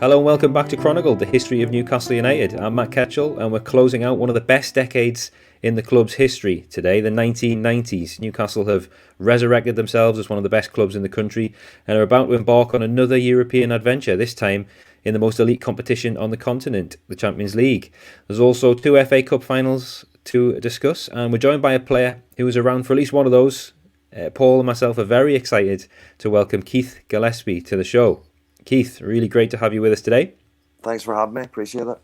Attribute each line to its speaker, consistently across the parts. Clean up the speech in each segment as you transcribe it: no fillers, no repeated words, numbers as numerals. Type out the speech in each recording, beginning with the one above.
Speaker 1: Hello and welcome back to Chronicled, the history of Newcastle United. I'm Matt Ketchell and we're closing out one of the best decades in the club's history today, the 1990s. Newcastle have resurrected themselves as one of the best clubs in the country and are about to embark on another European adventure, this time in the most elite competition on the continent, the Champions League. There's also 2 FA Cup finals to discuss, and we're joined by a player who was around for at least one of those. Paul and myself are very excited to welcome Keith Gillespie to the show. Keith, really great to have you with us today.
Speaker 2: Thanks for having me. Appreciate it.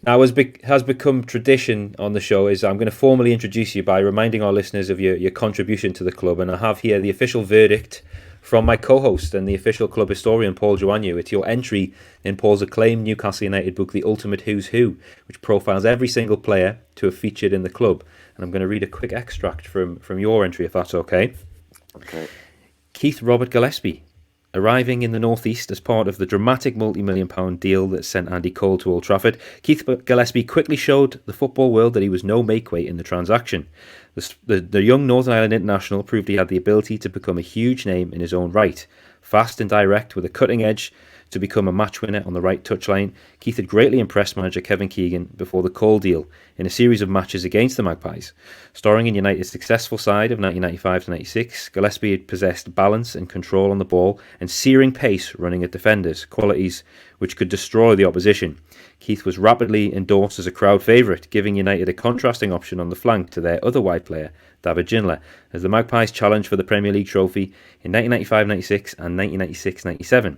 Speaker 1: Now, as has become tradition on the show, is I'm going to formally introduce you by reminding our listeners of your contribution to the club. And I have here the official verdict from my co-host and the official club historian, Paul Joannou. It's your entry in Paul's acclaimed Newcastle United book, The Ultimate Who's Who, which profiles every single player to have featured in the club. And I'm going to read a quick extract from your entry, if that's okay.
Speaker 2: Okay.
Speaker 1: Keith Robert Gillespie, arriving in the northeast as part of the dramatic multi-million-pound deal that sent Andy Cole to Old Trafford, Keith Gillespie quickly showed the football world that he was no makeweight in the transaction. The young Northern Ireland international proved he had the ability to become a huge name in his own right. Fast and direct with a cutting edge to become a match winner on the right touchline, Keith had greatly impressed manager Kevin Keegan before the Cole deal in a series of matches against the Magpies. Starring in United's successful side of 1995-96, Gillespie had possessed balance and control on the ball and searing pace running at defenders, qualities which could destroy the opposition. Keith was rapidly endorsed as a crowd favourite, giving United a contrasting option on the flank to their other wide player, David Ginola, as the Magpies challenged for the Premier League trophy in 1995-96 and 1996-97.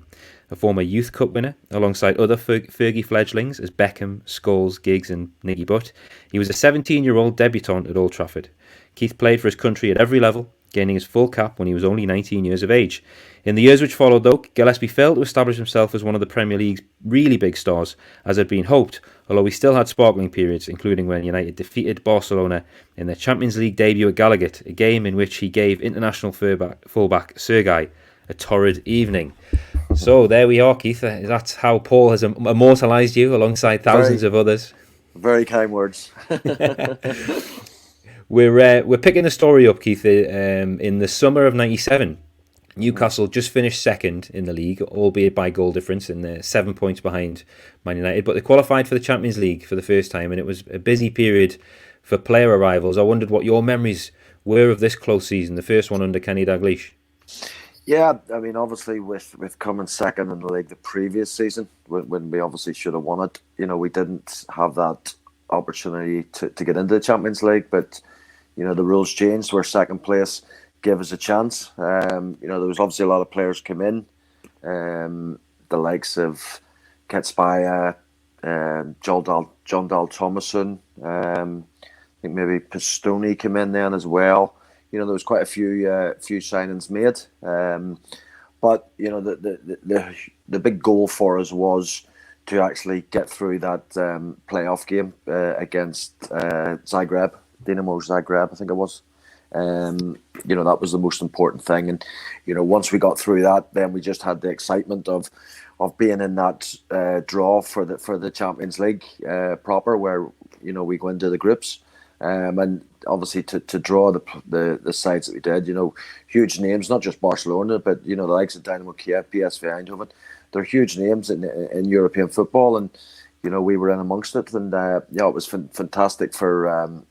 Speaker 1: A former Youth Cup winner, alongside other Fergie fledglings as Beckham, Scholes, Giggs and Nicky Butt, he was a 17-year-old debutant at Old Trafford. Keith played for his country at every level, gaining his full cap when he was only 19 years of age. In the years which followed, though, Gillespie failed to establish himself as one of the Premier League's really big stars, as had been hoped, although he still had sparkling periods, including when United defeated Barcelona in their Champions League debut at Gallagher, a game in which he gave international fullback Sergei a torrid evening. So there we are, Keith. That's how Paul has immortalised you alongside thousands of others.
Speaker 2: Very kind words.
Speaker 1: We're picking the story up, Keith, in the summer of 97. Newcastle just finished second in the league, albeit by goal difference, and they're 7 points behind Man United. But they qualified for the Champions League for the first time, and it was a busy period for player arrivals. I wondered what your memories were of this close season, the first one under Kenny Dalglish.
Speaker 2: Yeah, I mean, obviously with coming second in the league the previous season, when we obviously should have won it, we didn't have that opportunity to get into the Champions League. But, the rules changed where second place gave us a chance. There was obviously a lot of players come in, the likes of Ketsbaya, John Dal Thomason, I think maybe Pistoni came in then as well. There was quite a few signings made, but the big goal for us was to actually get through that playoff game against Zagreb, Dinamo Zagreb, I think it was. That was the most important thing, and once we got through that, then we just had the excitement of being in that draw for the Champions League proper, where we go into the groups. And obviously to draw the sides that we did, huge names, not just Barcelona, but the likes of Dynamo Kiev, PSV Eindhoven, they're huge names in European football, and we were in amongst it, and it was fantastic for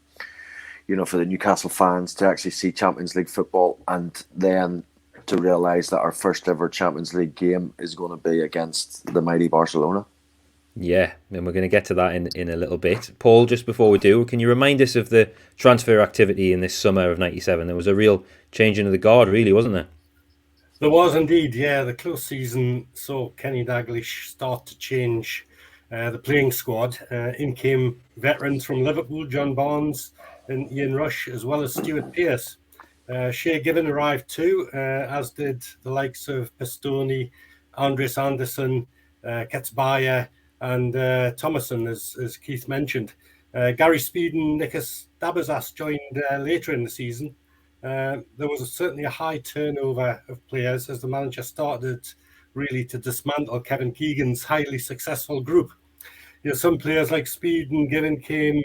Speaker 2: for the Newcastle fans to actually see Champions League football, and then to realise that our first ever Champions League game is going to be against the mighty Barcelona.
Speaker 1: Yeah, and we're going to get to that in a little bit. Paul, just before we do, can you remind us of the transfer activity in this summer of 97? There was a real changing of the guard, really, wasn't there?
Speaker 3: There was indeed, yeah. The close season saw Kenny Dalglish start to change the playing squad. In came veterans from Liverpool, John Barnes and Ian Rush, as well as Stuart Pearce. Shea Given arrived too, as did the likes of Pistoni, Andres Anderson, Ketsbaya, and Thomason, as Keith mentioned. Gary Speed and Nikos Dabazas joined later in the season. There was certainly a high turnover of players as the manager started really to dismantle Kevin Keegan's highly successful group. Some players like Speed and Given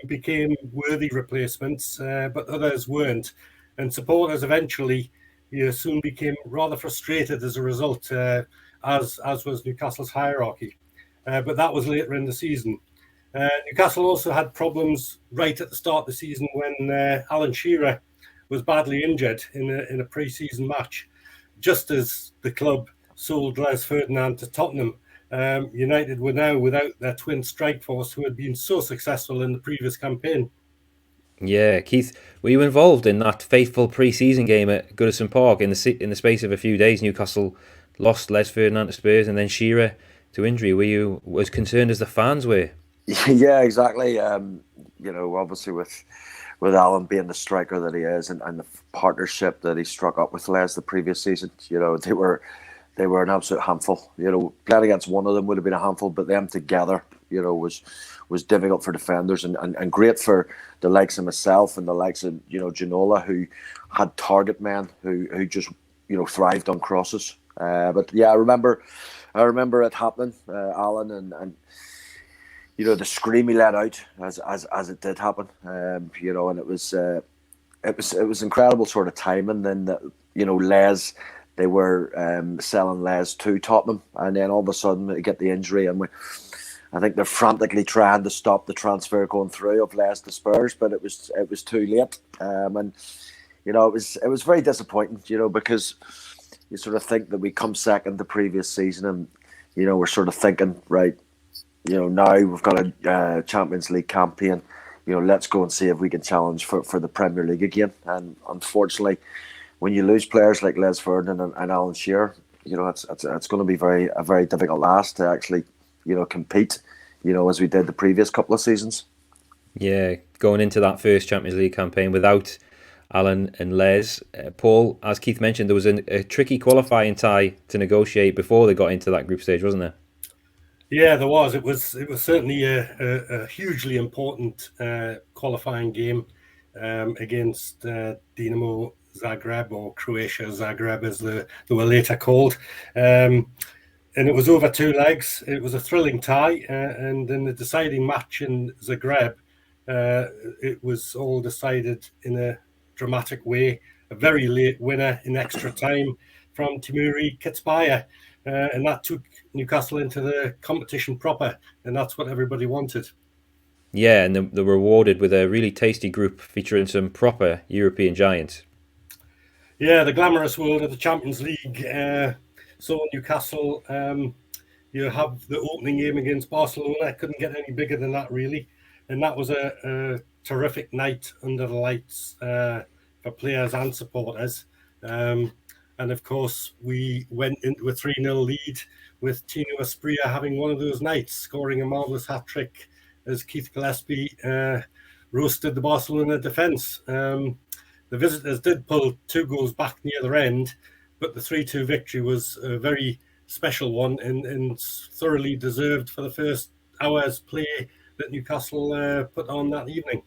Speaker 3: became worthy replacements, but others weren't. And supporters eventually you soon became rather frustrated as a result, as was Newcastle's hierarchy. But that was later in the season. Newcastle also had problems right at the start of the season when Alan Shearer was badly injured in a pre-season match. Just as the club sold Les Ferdinand to Tottenham, United were now without their twin strike force who had been so successful in the previous campaign.
Speaker 1: Yeah, Keith, were you involved in that fateful pre-season game at Goodison Park? In the space of a few days, Newcastle lost Les Ferdinand to Spurs and then Shearer to injury. Were you as concerned as the fans were?
Speaker 2: Yeah, exactly. Obviously with Alan being the striker that he is, and the partnership that he struck up with Les the previous season, they were an absolute handful. Playing against one of them would have been a handful, but them together, was difficult for defenders and great for the likes of myself and the likes of Ginola, who had target men who just thrived on crosses. But yeah, I remember it happening, Alan, and the scream he let out as it did happen, and it was incredible sort of timing. Then that Les, they were selling Les to Tottenham, and then all of a sudden they get the injury, and I think they're frantically trying to stop the transfer going through of Les to Spurs, but it was too late, and it was very disappointing, because you sort of think that we come second the previous season, and we're sort of thinking, right, now we've got a Champions League campaign, let's go and see if we can challenge for the Premier League again. And unfortunately, when you lose players like Les Ferdinand and Alan Shearer, it's going to be a very difficult ask to actually, compete, as we did the previous couple of seasons.
Speaker 1: Yeah, going into that first Champions League campaign without Alan and Les. Paul, as Keith mentioned, there was a tricky qualifying tie to negotiate before they got into that group stage, wasn't there?
Speaker 3: Yeah, there was. It was certainly a hugely important qualifying game against Dinamo Zagreb, or Croatia Zagreb as they were later called. And it was over 2 legs. It was a thrilling tie. And in the deciding match in Zagreb, it was all decided in a dramatic way. A very late winner in extra time from Timuri Ketsbaya. And that took Newcastle into the competition proper, and that's what everybody wanted.
Speaker 1: Yeah, and they were rewarded with a really tasty group featuring some proper European giants.
Speaker 3: Yeah, the glamorous world of the Champions League. So Newcastle, you have the opening game against Barcelona. Couldn't get any bigger than that, really. And that was a terrific night under the lights for players and supporters. And of course, we went into a 3-0 lead with Tino Asprilla having one of those nights, scoring a marvellous hat-trick as Keith Gillespie roasted the Barcelona defence. The visitors did pull 2 goals back near the end, but the 3-2 victory was a very special one and thoroughly deserved for the first hour's play that Newcastle put on that evening.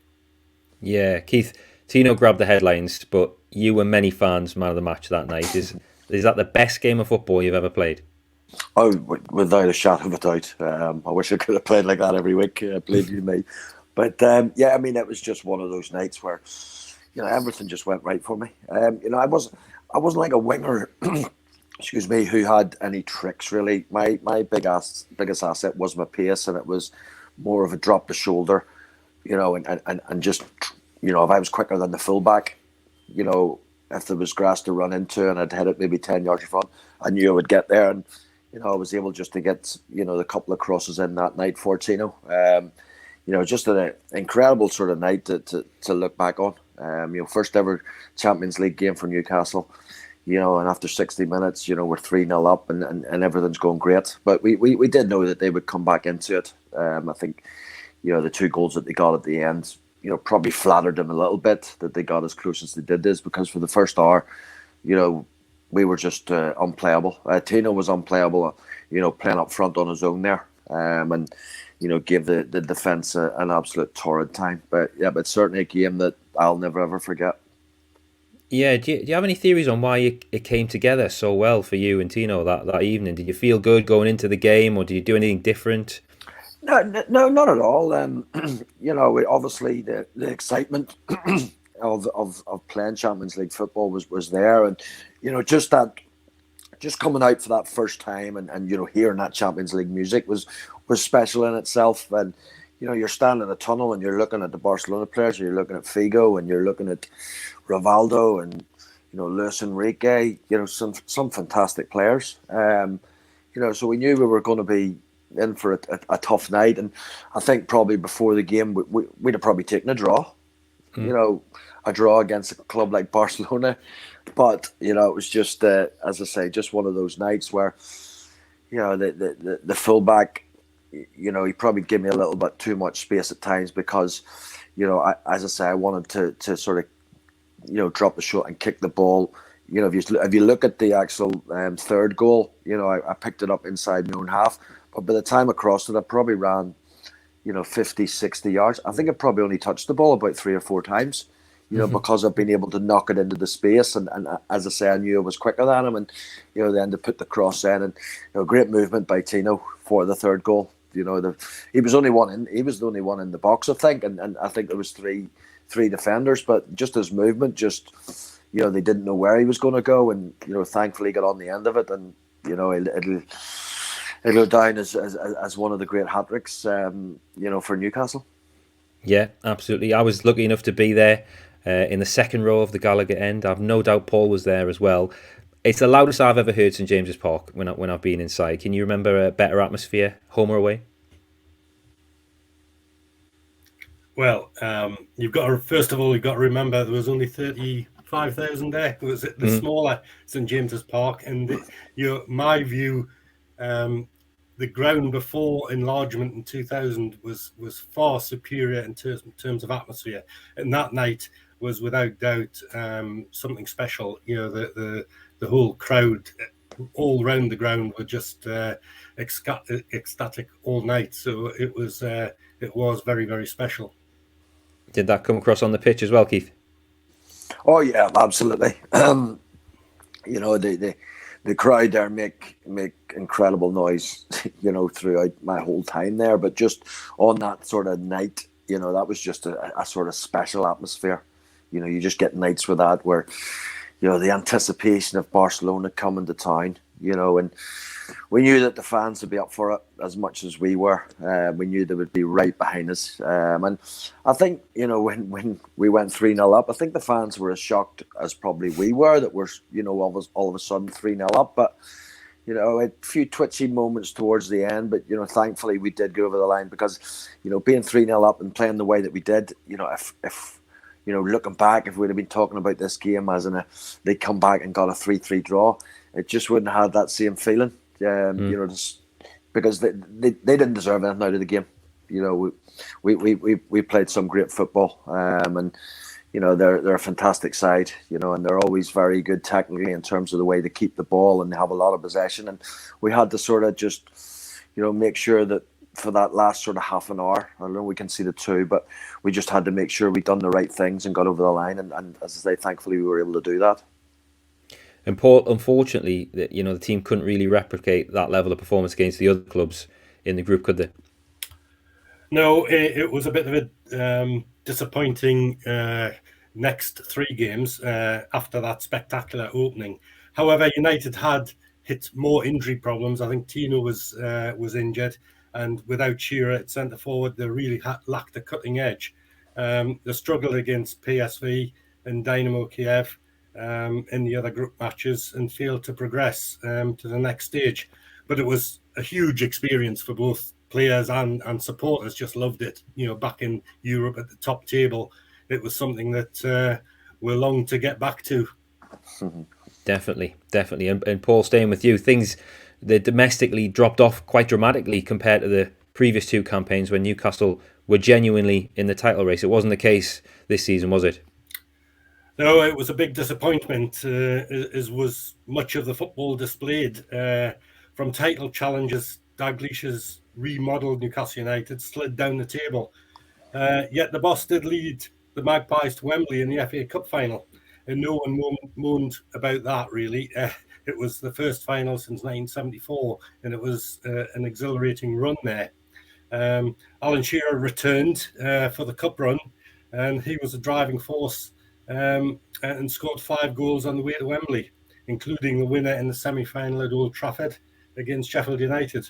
Speaker 1: Yeah, Keith, Tino grabbed the headlines, but you were many fans man of the match that night. Is that the best game of football you've ever played?
Speaker 2: Oh, without a shadow of a doubt. I wish I could have played like that every week, believe you me. But yeah, I mean, it was just one of those nights where everything just went right for me. I wasn't like a winger, excuse me, who had any tricks really. My biggest asset was my pace, and it was more of a drop the shoulder, and just if I was quicker than the fullback, if there was grass to run into and I'd hit it maybe 10 yards in front, I knew I would get there, and I was able just to get the couple of crosses in that night for Tino. Just an incredible sort of night to look back on. First ever Champions League game for Newcastle. And after 60 minutes, we're 3-0 up and everything's going great. But we did know that they would come back into it. I think, the 2 goals that they got at the end, probably flattered them a little bit that they got as close as they did this, because for the first hour, we were just unplayable. Tino was unplayable, playing up front on his own there, and gave the defence an absolute torrid time. But certainly a game that I'll never ever forget.
Speaker 1: Yeah, do you have any theories on why it came together so well for you and Tino that evening? Did you feel good going into the game, or did you do anything different?
Speaker 2: No, not at all. Obviously the excitement of playing Champions League football was there, and just coming out for that first time and hearing that Champions League music was special in itself. And you're standing in a tunnel and you're looking at the Barcelona players, you're looking at Figo, and you're looking at Rivaldo and Luis Enrique, some fantastic players. So we knew we were going to be in for a tough night, and I think probably before the game we'd have probably taken a draw. A draw against a club like Barcelona, but it was just as I say, just one of those nights where the fullback, he probably gave me a little bit too much space at times because as I say, I wanted to sort of drop the shot and kick the ball. If you look at the actual third goal, I picked it up inside my own half, but by the time I crossed it, I probably ran 50, 60 yards. I think I probably only touched the ball about 3 or 4 times, because I've been able to knock it into the space. And as I say, I knew I was quicker than him. And, then to put the cross in, and, great movement by Tino for the third goal. He was the only one in the box, I think. And I think there was three defenders, but just his movement, they didn't know where he was going to go. And, thankfully got on the end of it. And, it'll go down as one of the great hat-tricks, for Newcastle.
Speaker 1: Yeah, absolutely. I was lucky enough to be there in the second row of the Gallagher end. I've no doubt Paul was there as well. It's the loudest I've ever heard St James's Park when I've been inside. Can you remember a better atmosphere, home or away?
Speaker 3: Well, you've got to remember there was only 35,000 there. It was the smaller St James's Park, and my view. The ground before enlargement in 2000 was far superior in terms of atmosphere, and that night was without doubt something special. The whole crowd all round the ground were just ecstatic all night. So it was very, very special.
Speaker 1: Did that come across on the pitch as well, Keith?
Speaker 2: Oh yeah, absolutely. The crowd there make incredible noise, throughout my whole time there. But just on that sort of night, that was just a sort of special atmosphere. You just get nights with that where, the anticipation of Barcelona coming to town, and we knew that the fans would be up for it as much as we were. We knew they would be right behind us. And I think, when we went 3-0 up, I think the fans were as shocked as probably we were that we're, all of a sudden 3-0 up. But, a few twitchy moments towards the end. But, thankfully we did go over the line because, being 3-0 up and playing the way that we did, if looking back, if we'd have been talking about this game as they come back and got a 3-3 draw, it just wouldn't have had that same feeling. Just because they didn't deserve anything out of the game. We played some great football, and they're a fantastic side. And they're always very good technically in terms of the way they keep the ball and they have a lot of possession. And we had to sort of just make sure that for that last sort of half an hour, I know we conceded 2, but we just had to make sure we'd done the right things and got over the line. And as I say, thankfully we were able to do that.
Speaker 1: And Paul, unfortunately, the team couldn't really replicate that level of performance against the other clubs in the group, could they?
Speaker 3: No, it was a bit of a disappointing next 3 games after that spectacular opening. However, United had hit more injury problems. I think Tino was injured, and without Shearer at centre forward, they really lacked a cutting edge. They struggled against PSV and Dynamo Kiev in the other group matches and failed to progress to the next stage. But it was a huge experience for both players and supporters. Just loved it. Back in Europe at the top table, it was something that we long to get back to.
Speaker 1: Definitely. And Paul, staying with you, they domestically dropped off quite dramatically compared to the previous 2 campaigns when Newcastle were genuinely in the title race. It wasn't the case this season, was it?
Speaker 3: No, it was a big disappointment, as was much of the football displayed. From title challenges, Dalglish has remodelled Newcastle United, slid down the table. Yet the boss did lead the Magpies to Wembley in the FA Cup final, and no one moaned about that, really. It was the first final since 1974, and it was an exhilarating run there. Alan Shearer returned for the cup run, and he was a driving force and scored 5 goals on the way to Wembley, including the winner in the semi-final at Old Trafford against Sheffield United,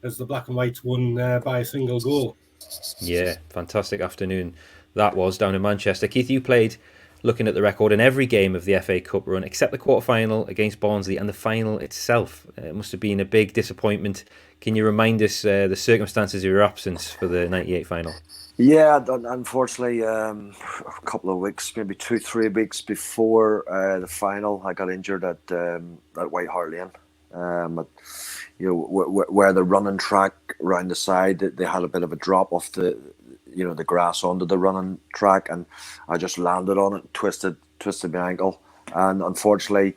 Speaker 3: as the Black and Whites won by a single goal.
Speaker 1: Yeah, fantastic afternoon that was down in Manchester. Keith, you played, looking at the record, in every game of the FA Cup run except the quarter-final against Barnsley and the final itself. It must have been a big disappointment. Can you remind us the circumstances of your absence for the 98 final?
Speaker 2: Yeah, unfortunately, a couple of weeks, maybe 2-3 weeks before the final, I got injured at White Hart Lane. Where the running track around the side, they had a bit of a drop off the grass onto the running track, and I just landed on it, twisted my ankle, and unfortunately,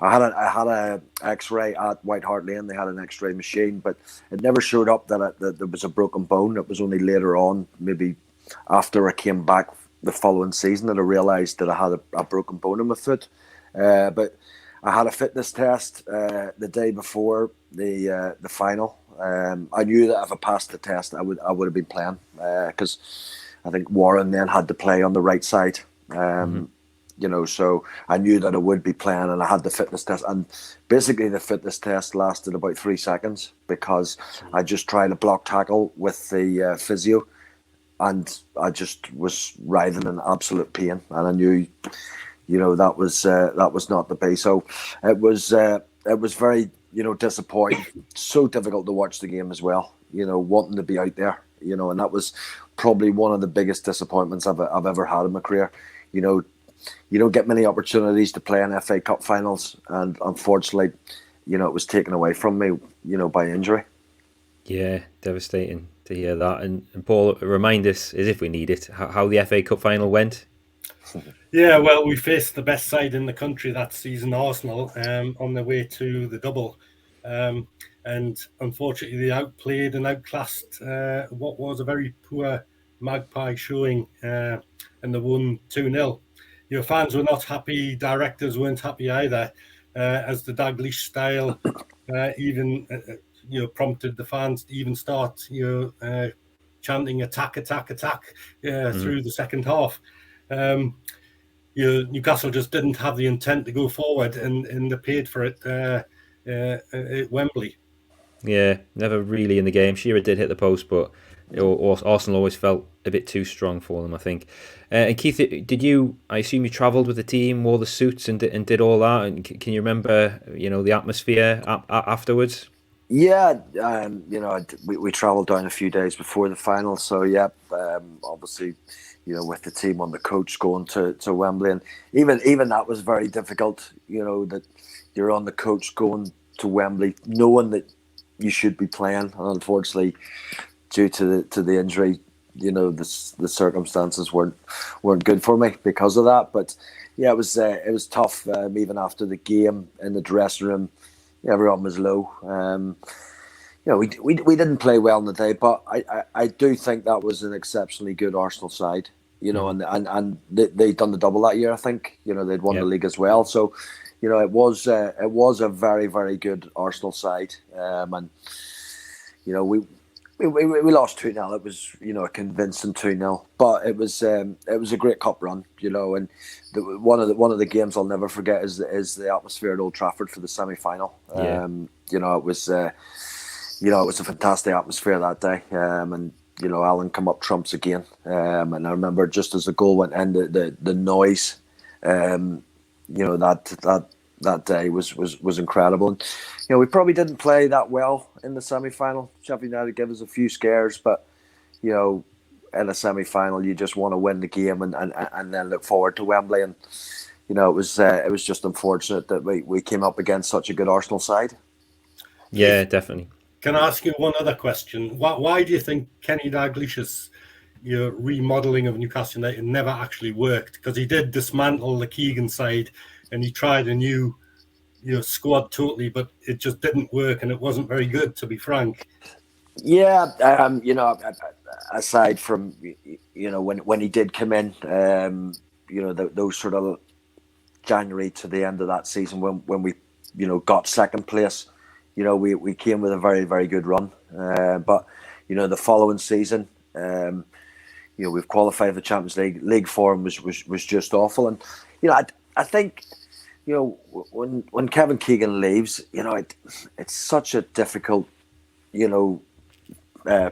Speaker 2: I had a X-ray at White Hart Lane. They had an X-ray machine, but it never showed up that there was a broken bone. It was only later on, maybe after I came back the following season, that I realised that I had a broken bone in my foot. But I had a fitness test the day before the final. I knew that if I passed the test, I would have been playing, because I think Warren then had to play on the right side. So I knew that I would be playing, and I had the fitness test. And basically, the fitness test lasted about 3 seconds, because I just tried a block tackle with the physio, and I just was writhing in absolute pain. And I knew, that was not the be. So it was very, disappointing. So difficult to watch the game as well. Wanting to be out there. And that was probably one of the biggest disappointments I've ever had in my career. You don't get many opportunities to play in FA Cup finals, and unfortunately, it was taken away from me, by injury.
Speaker 1: Yeah, devastating to hear that. And Paul, remind us, as if we need it, how the FA Cup final went.
Speaker 3: Yeah, well, we faced the best side in the country that season, Arsenal, on their way to the double. And unfortunately, they outplayed and outclassed what was a very poor Magpie showing, and they won 2-0. Fans were not happy, directors weren't happy either, as the Dalglish style even prompted the fans to even start chanting attack through the second half. Newcastle just didn't have the intent to go forward, and they paid for it at Wembley.
Speaker 1: Yeah, never really in the game. Shearer did hit the post, but Arsenal always felt a bit too strong for them, I think. And Keith, I assume you travelled with the team, wore the suits and did all that? And can you remember, the atmosphere afterwards?
Speaker 2: Yeah, we travelled down a few days before the final. So, yeah, obviously, with the team on the coach going to Wembley. And even that was very difficult, that you're on the coach going to Wembley, knowing that you should be playing. And unfortunately, due to the injury, the circumstances weren't good for me because of that. But yeah, it was tough. Even after the game in the dressing room, everyone was low. We didn't play well in the day, but I do think that was an exceptionally good Arsenal side. And they'd done the double that year. I think they'd won the league as well. So it was a very, very good Arsenal side. And we lost 2-0. It was a convincing 2-0, but it was a great cup run. And one of the games I'll never forget is the atmosphere at Old Trafford for the semi-final.
Speaker 1: Yeah.
Speaker 2: It was a fantastic atmosphere that day. And Alan come up trumps again. And I remember just as the goal went in, the noise. That day was incredible. And, we probably didn't play that well in the semi-final. Sheffield United gave us a few scares, but in a semi-final you just want to win the game and then look forward to Wembley. And it was just unfortunate that we came up against such a good Arsenal side.
Speaker 1: Yeah, definitely.
Speaker 3: Can I ask you one other question? Why do you think Kenny Dalglish's remodelling of Newcastle United never actually worked? Because he did dismantle the Keegan side, and he tried a new squad totally, but it just didn't work, and it wasn't very good, to be frank.
Speaker 2: Yeah, aside from when he did come in, those sort of January to the end of that season when we got second place, we came with a very, very good run. But the following season, we've qualified for the Champions League. League form was just awful, and I think when Kevin Keegan leaves, it's such a difficult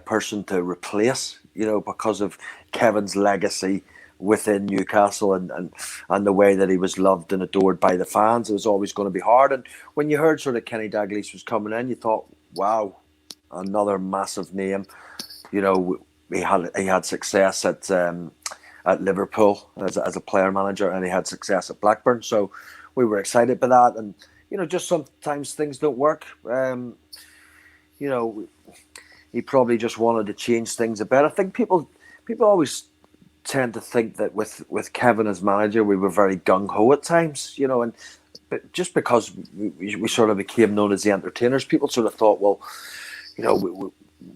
Speaker 2: person to replace, because of Kevin's legacy within Newcastle and the way that he was loved and adored by the fans. It was always going to be hard. And when you heard sort of Kenny Dalglish was coming in, you thought, wow, another massive name. He had success at Liverpool as a player manager, and he had success at Blackburn. So we were excited by that. And just sometimes things don't work. He probably just wanted to change things a bit. I think people always tend to think that with Kevin as manager, we were very gung-ho at times, but just because we sort of became known as the entertainers, people sort of thought, well,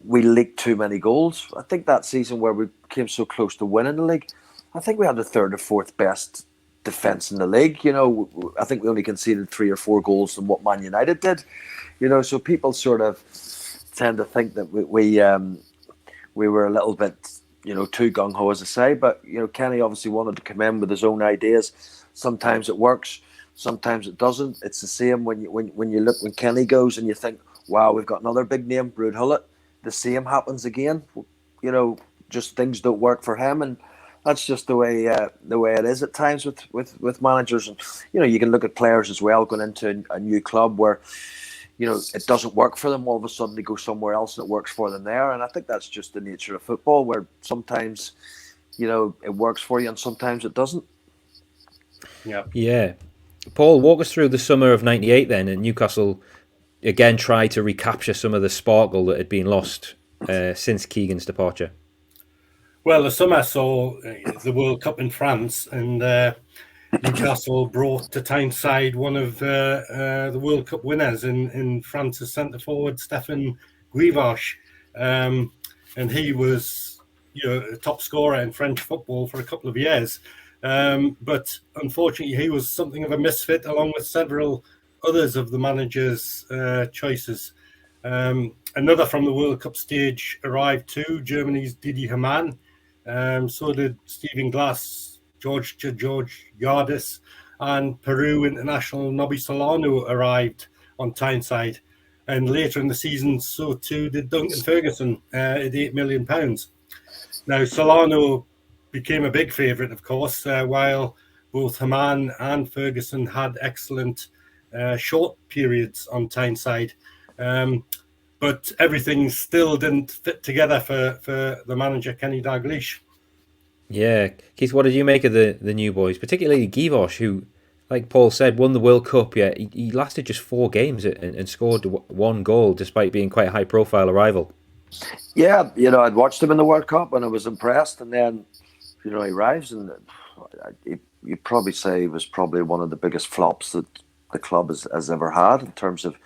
Speaker 2: we leaked too many goals. I think that season where we came so close to winning the league, I think we had the third or fourth best defence in the league. I think we only conceded 3 or 4 goals than what Man United did. So people sort of tend to think that we were a little bit too gung-ho, as I say, but Kenny obviously wanted to come in with his own ideas. Sometimes it works, sometimes it doesn't. It's the same when you look when Kenny goes and you think, wow, we've got another big name, Ruud Gullit. The same happens again. Just things don't work for him, and that's just the way it is at times with managers. And you can look at players as well going into a new club where it doesn't work for them. All of a sudden they go somewhere else and it works for them there. And I think that's just the nature of football, where sometimes, it works for you and sometimes it doesn't.
Speaker 1: Yeah. Paul, walk us through the summer of '98 then, and Newcastle again tried to recapture some of the sparkle that had been lost since Keegan's departure.
Speaker 3: Well, the summer saw the World Cup in France, and Newcastle brought to Tyneside one of the World Cup winners in France's centre forward, Stéphane Guivarc'h, and he was a top scorer in French football for a couple of years, but unfortunately he was something of a misfit along with several others of the manager's choices. Another from the World Cup stage arrived too, Germany's Didi Hamann. So did Stephen Glass, George Yardis, and Peru international Nobby Solano arrived on Tyneside. And later in the season, so too did Duncan Ferguson at £8 million. Now, Solano became a big favourite, of course, while both Hamann and Ferguson had excellent short periods on Tyneside. But everything still didn't fit together for the manager, Kenny Dalglish.
Speaker 1: Yeah. Keith, what did you make of the new boys, particularly Guivarc'h, who, like Paul said, won the World Cup? Yeah, he lasted just 4 games and scored 1 goal despite being quite a high-profile arrival.
Speaker 2: Yeah, I'd watched him in the World Cup and I was impressed, and then, he arrives and you'd probably say he was probably one of the biggest flops that the club has ever had in terms of,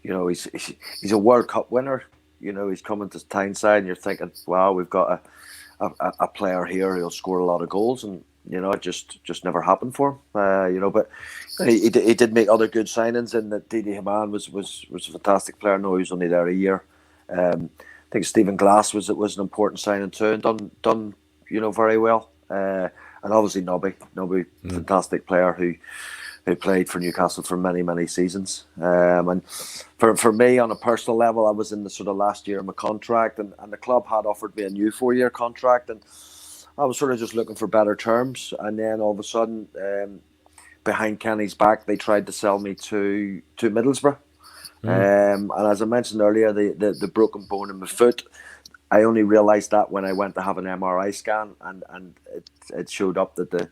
Speaker 2: he's a World Cup winner. He's coming to Tyneside and you're thinking, wow, we've got a player here who'll score a lot of goals, and it just never happened for him. But he did make other good signings, and that Didi Hamann was a fantastic player. No, he was only there a year. I think Stephen Glass was an important signing too, and done very well. And obviously Nobby, fantastic player who played for Newcastle for many seasons. And for me, on a personal level, I was in the sort of last year of my contract, and the club had offered me a new 4-year contract, and I was sort of just looking for better terms. And then all of a sudden, behind Kenny's back, they tried to sell me to Middlesbrough. And as I mentioned earlier, the broken bone in my foot, I only realised that when I went to have an MRI scan, and it showed up that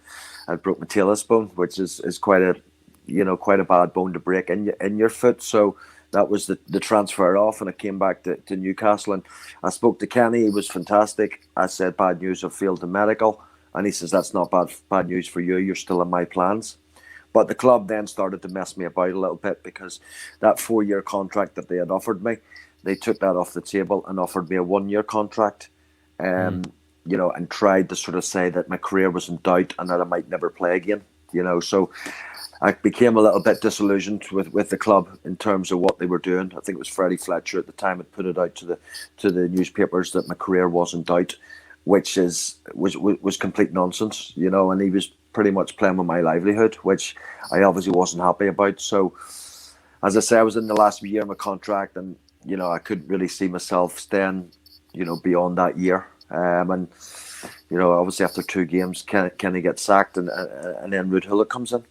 Speaker 2: I broke my talus bone, which is quite a bad bone to break in your foot. So that was the transfer off, and I came back to Newcastle, and I spoke to Kenny. He was fantastic. I said, bad news, I've failed the medical, and he says, that's not bad news for you. You're still in my plans. But the club then started to mess me about a little bit, because that 4-year contract that they had offered me, they took that off the table and offered me a 1-year contract, and tried to sort of say that my career was in doubt and that I might never play again. So I became a little bit disillusioned with the club in terms of what they were doing. I think it was Freddie Fletcher at the time had put it out to the newspapers that my career was in doubt, which was complete nonsense, you know, and he was pretty much playing with my livelihood, which I obviously wasn't happy about. So, as I say, I was in the last year of my contract, and you know, I couldn't really see myself staying, you know, beyond that year. And you know, obviously after 2 games, Kenny gets sacked, and then Ruud Gullit comes in.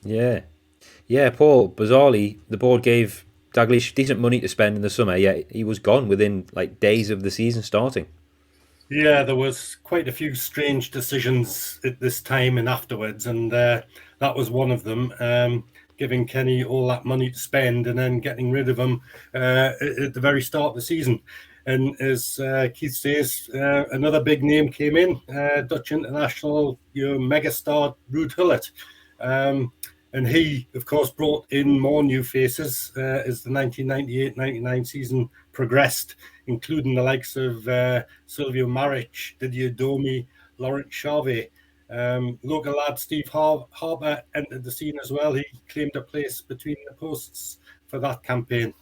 Speaker 1: Yeah, Paul. Bizarrely, the board gave Dalglish decent money to spend in the summer. Yet he was gone within like days of the season starting.
Speaker 3: Yeah, there was quite a few strange decisions at this time and afterwards, and that was one of them. Giving Kenny all that money to spend and then getting rid of him at the very start of the season. And as Keith says, another big name came in, Dutch international, megastar Ruud Gullit. And he, of course, brought in more new faces as the 1998-99 season progressed, including the likes of Silvio Maric, Didier Domi, Laurent Charvet. Local lad Steve Harper entered the scene as well. He claimed a place between the posts for that campaign.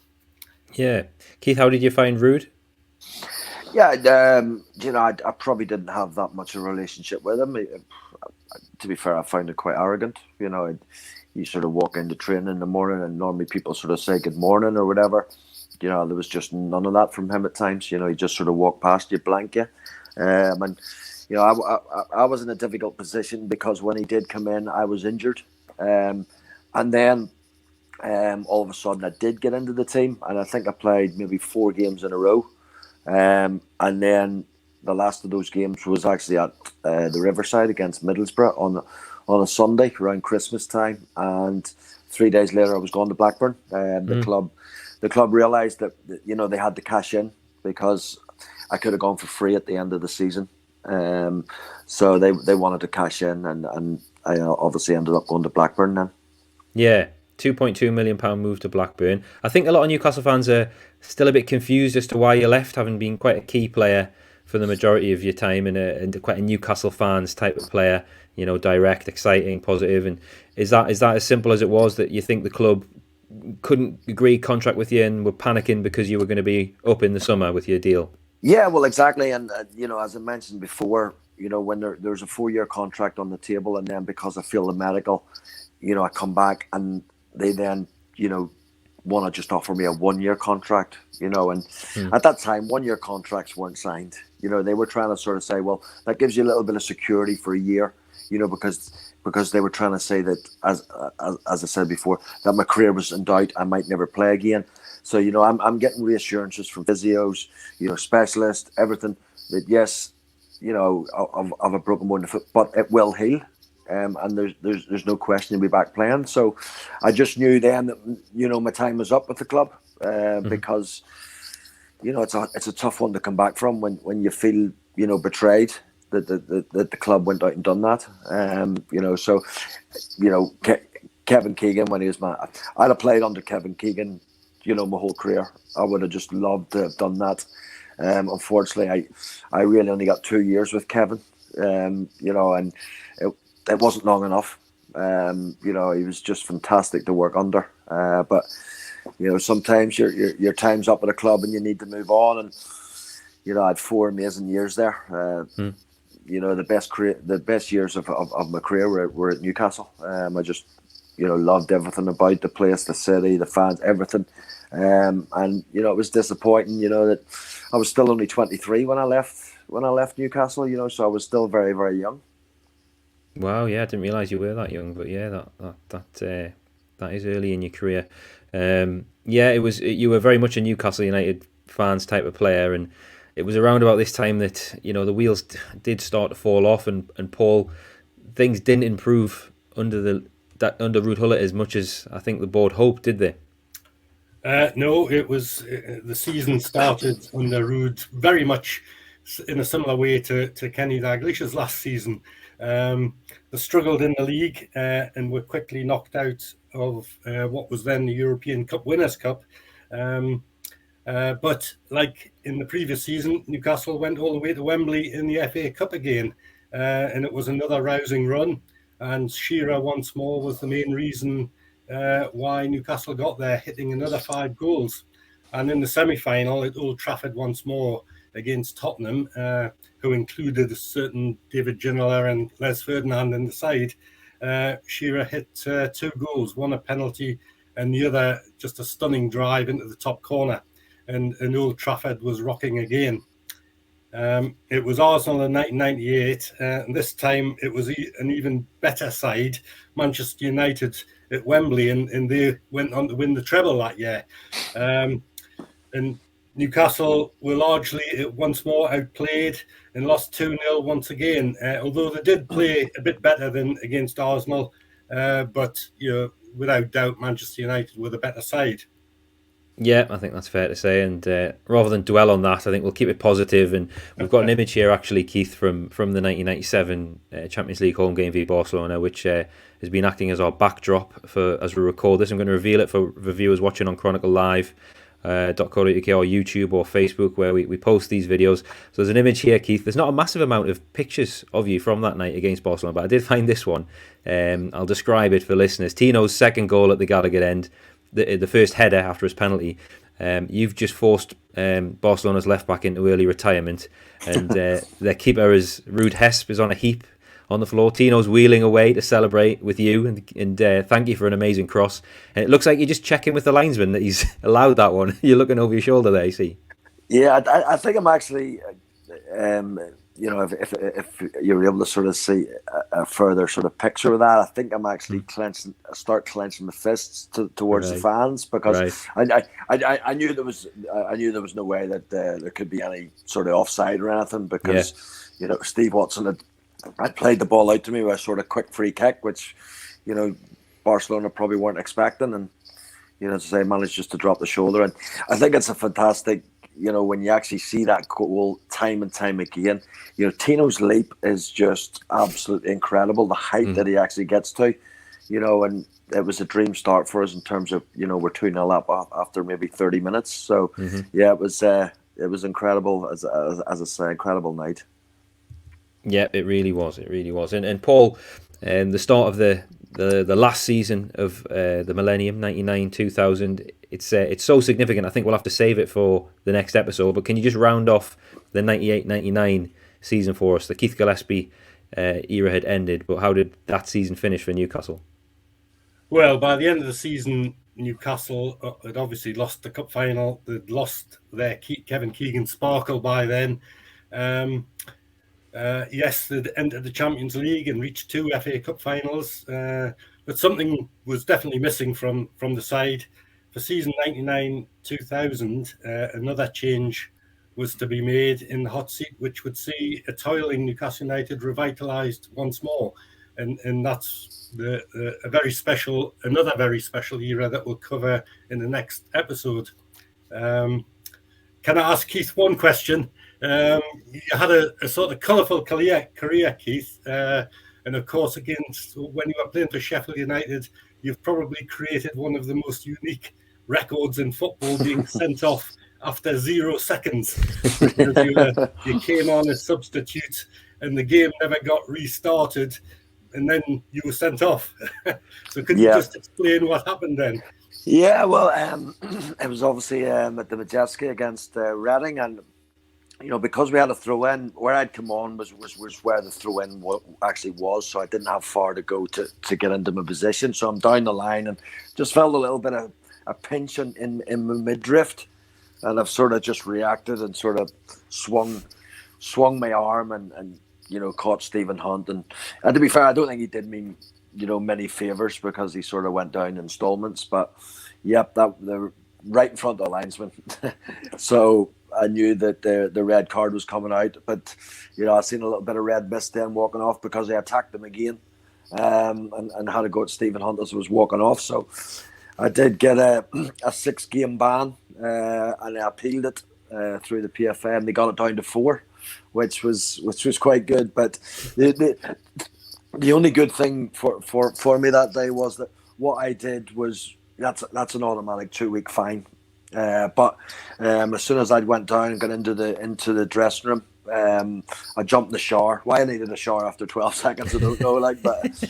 Speaker 1: Yeah. Keith, how did you find Ruud?
Speaker 2: Yeah, you know, I probably didn't have that much of a relationship with him. To be fair, I found it quite arrogant. You know, you sort of walk into training in the morning, and normally people sort of say good morning or whatever. You know, there was just none of that from him at times. You know, he just sort of walked past you, blank you. And, you know, I was in a difficult position because when he did come in, I was injured. And then all of a sudden I did get into the team, and I think I played maybe 4 games in a row. And then the last of those games was actually at the Riverside against Middlesbrough on a Sunday around Christmas time, and 3 days later I was going to Blackburn. The club realised that, you know, they had to cash in because I could have gone for free at the end of the season. So they wanted to cash in, and I obviously ended up going to Blackburn then.
Speaker 1: Yeah, £2.2 million move to Blackburn. I think a lot of Newcastle fans are still a bit confused as to why you left, having been quite a key player for the majority of your time and quite a Newcastle fans type of player. You know, direct, exciting, positive. And is that as simple as it was, that you think the club couldn't agree contract with you and were panicking because you were going to be up in the summer with your deal?
Speaker 2: Yeah, well, exactly. And, you know, as I mentioned before, you know, when there's a 4-year contract on the table, and then because I feel the medical, you know, I come back and they then, you know, want to just offer me a 1-year contract, you know, and at that time, 1-year contracts weren't signed. You know, they were trying to sort of say, well, that gives you a little bit of security for a year, you know, because they were trying to say that, as I said before, that my career was in doubt, I might never play again. So, you know, I'm getting reassurances from physios, you know, specialists, everything, that yes, you know, of a broken bone in the foot, but it will heal. And there's no question you'll be back playing. So I just knew then that, you know, my time was up with the club, because, you know, it's a tough one to come back from when you feel, you know, betrayed that the club went out and done that. You know, so, you know, Kevin Keegan, when he was I'd have played under Kevin Keegan, you know, my whole career. I would have just loved to have done that. Unfortunately, I really only got 2 years with Kevin, you know, and it wasn't long enough. You know, he was just fantastic to work under. But, you know, sometimes your time's up at a club and you need to move on. And, you know, I had 4 amazing years there. You know, the best years of my career were at Newcastle. I just, you know, loved everything about the place, the city, the fans, everything. And, you know, it was disappointing, you know, that I was still only 23 when I left Newcastle, you know, so I was still very, very young.
Speaker 1: Wow, yeah, I didn't realise you were that young, but yeah, that is early in your career. Yeah, you were very much a Newcastle United fans type of player, and it was around about this time that, you know, the wheels did start to fall off, and Paul, things didn't improve under Ruud Gullit as much as I think the board hoped, did they?
Speaker 3: No, it was the season started under Ruud very much in a similar way to Kenny Dalglish's last season. They struggled in the league and were quickly knocked out of what was then the European Cup Winners' Cup. But like in the previous season, Newcastle went all the way to Wembley in the FA Cup again, and it was another rousing run. And Shearer once more was the main reason why Newcastle got there, hitting another 5 goals. And in the semi-final at Old Trafford once more, against Tottenham, who included a certain David Ginola and Les Ferdinand in the side, Shearer hit 2 goals, one a penalty and the other just a stunning drive into the top corner. And Old Trafford was rocking again. It was Arsenal in 1998, and this time it was an even better side, Manchester United at Wembley, and they went on to win the treble that year. And Newcastle were largely once more outplayed and lost 2-0 once again, although they did play a bit better than against Arsenal, but without doubt Manchester United were the better side.
Speaker 1: Yeah, I think that's fair to say. And rather than dwell on that, I think we'll keep it positive. And we've got an image here, actually, Keith, from the 1997 Champions League home game v Barcelona, which has been acting as our backdrop as we record this. I'm going to reveal it for viewers watching on Chronicle Live. .co.uk or YouTube or Facebook, where we post these videos. So there's an image here, Keith. There's not a massive amount of pictures of you from that night against Barcelona, but I did find this one. I'll describe it for listeners. Tino's second goal at the Gallagher end, the first header after his penalty. You've just forced Barcelona's left back into early retirement, and their keeper is Ruud Hesp is on a heap on the floor. Tino's wheeling away to celebrate with you and thank you for an amazing cross. And it looks like you're just checking with the linesman that he's allowed that one. You're looking over your shoulder there, you see.
Speaker 2: Yeah, I think I'm actually, if you're able to sort of see a further sort of picture of that, I think I'm actually clenching my fists towards the fans, because I knew there was no way that there could be any sort of offside or anything, because Steve Watson had played the ball out to me with a sort of quick free kick, which Barcelona probably weren't expecting, and as I say, managed just to drop the shoulder. And I think it's a fantastic, when you actually see that goal time and time again, Tino's leap is just absolutely incredible. The height that he actually gets to, and it was a dream start for us in terms of, we're 2-0 up after maybe 30 minutes. So yeah, it was incredible, as I say, incredible night.
Speaker 1: Yeah, it really was. And Paul, the start of the last season of the millennium, 99-2000, it's so significant. I think we'll have to save it for the next episode. But can you just round off the 98-99 season for us? The Keith Gillespie era had ended, but how did that season finish for Newcastle?
Speaker 3: Well, by the end of the season, Newcastle had obviously lost the cup final. They'd lost their Kevin Keegan sparkle by then. Yes, they'd entered the Champions League and reached 2 FA Cup finals, but something was definitely missing from the side. For season 99-2000, another change was to be made in the hot seat, which would see a toiling Newcastle United revitalised once more, and that's another very special era that we'll cover in the next episode. Can I ask Keith one question? You had a sort of colourful career, Keith, and of course, when you were playing for Sheffield United, you've probably created one of the most unique records in football, being sent off after 0 seconds, because you came on as substitute and the game never got restarted, and then you were sent off. So could you just explain what happened then?
Speaker 2: Yeah, well, it was obviously at the Majeski against Reading, and because we had a throw-in, where I'd come on was where the throw-in actually was, so I didn't have far to go to get into my position. So I'm down the line and just felt a little bit of a pinch in my midriff, and I've sort of just reacted and sort of swung my arm and caught Stephen Hunt. And to be fair, I don't think he did me many favours, because he sort of went down in installments. But yep, they're right in front of the linesman. So I knew that the red card was coming out, but I seen a little bit of red mist then walking off, because I attacked him again, and had to go at Stephen Hunt as I was walking off. So I did get a 6-game ban, and I appealed it through the PFA, and they got it down to 4, which was quite good. But the only good thing for me that day was that what I did was that's an automatic 2-week fine. But as soon as I went down and got into the dressing room, I jumped in the shower. Why I needed a shower after 12 seconds, I don't know. But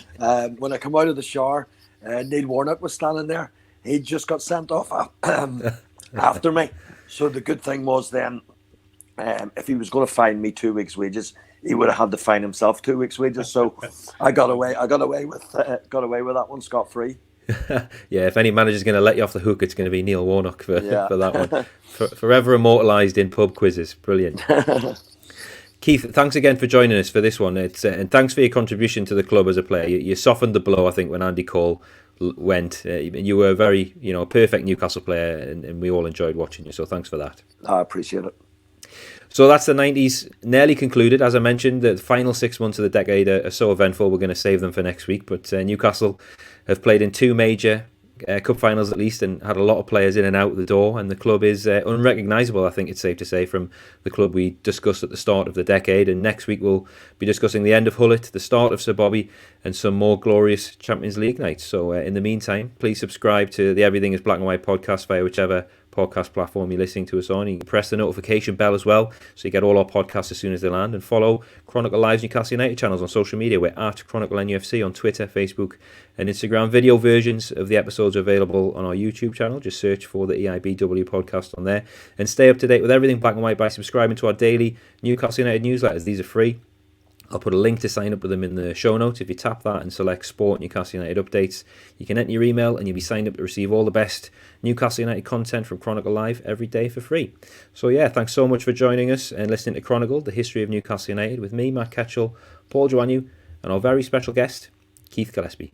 Speaker 2: when I come out of the shower, Neil Warnock was standing there. He just got sent off after me. So the good thing was then, if he was going to fine me 2 weeks' wages, he would have had to fine himself 2 weeks' wages. So I got away with that one scot free.
Speaker 1: Yeah, if any manager's going to let you off the hook, it's going to be Neil Warnock for that one. Forever immortalised in pub quizzes. Brilliant. Keith, thanks again for joining us for this one. And thanks for your contribution to the club as a player. You softened the blow, I think, when Andy Cole went. You were a very, perfect Newcastle player, and we all enjoyed watching you. So thanks for that.
Speaker 2: I appreciate it.
Speaker 1: So that's the 90s nearly concluded. As I mentioned, the final 6 months of the decade are so eventful, we're going to save them for next week. But Newcastle have played in 2 major cup finals at least, and had a lot of players in and out the door, and the club is unrecognisable, I think it's safe to say, from the club we discussed at the start of the decade. And next week we'll be discussing the end of Hullet, the start of Sir Bobby, and some more glorious Champions League nights. So in the meantime, please subscribe to the Everything is Black and White podcast via whichever podcast platform you're listening to us on. You can press the notification bell as well, so you get all our podcasts as soon as they land, and follow Chronicle Live's Newcastle United channels on social media. We're at Chronicle NUFC on Twitter, Facebook and Instagram. Video versions of the episodes are available on our YouTube channel. Just search for the EIBW podcast on there, and stay up to date with everything Black and White by subscribing to our daily Newcastle United newsletters. These are free. I'll put a link to sign up with them in the show notes. If you tap that and select Sport Newcastle United Updates, you can enter your email and you'll be signed up to receive all the best Newcastle United content from Chronicle Live every day for free. So yeah, thanks so much for joining us and listening to Chronicled, the history of Newcastle United, with me, Matt Ketchell, Paul Joannou, and our very special guest, Keith Gillespie.